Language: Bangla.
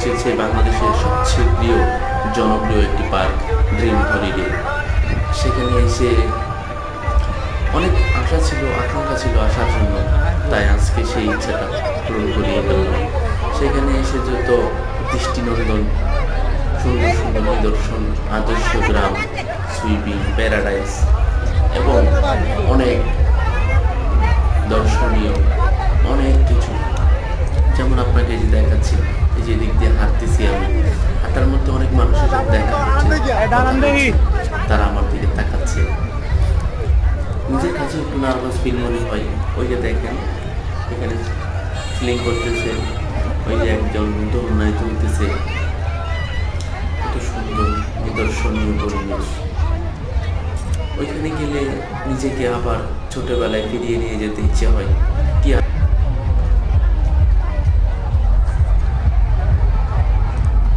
পৌঁছেছে বাংলাদেশের সবচেয়ে জনপ্রিয় একটি পার্ক, ড্রিম হলিডে। সেখানে এসে অনেক আশা ছিল, আকাঙ্ক্ষা ছিল আসার জন্য, তাই আজকে সেই ইচ্ছাটা পূরণ করিয়ে গেল। সেখানে এসে যত দৃষ্টিনন্দন সুন্দর সুন্দর নিদর্শন, আদর্শ গ্রাম, সুইমিং প্যারাডাইস এবং অনেক দর্শনীয় অনেক কিছু, যেমন আপনাকে এই যে দেখাচ্ছি, এই যে দিক দিয়ে হাঁটতেছি আমি, হাঁটার মধ্যে অনেক মানুষের সাথে দেখা হচ্ছে, তারা আমার দিকে তাকাচ্ছে। নিজের কাছে একটু নার্ভাস ফিল মনে হয়। ওই যে দেখেন এখানে ফিলিং করতেছে, ওই যে একজন দোলনায় তুলতেছে, কত সুন্দর নিদর্শনীয় পরিবেশ। ওইখানে গেলে নিজেকে আবার ছোটবেলায় ফিরিয়ে নিয়ে যেতে ইচ্ছে হয়। কি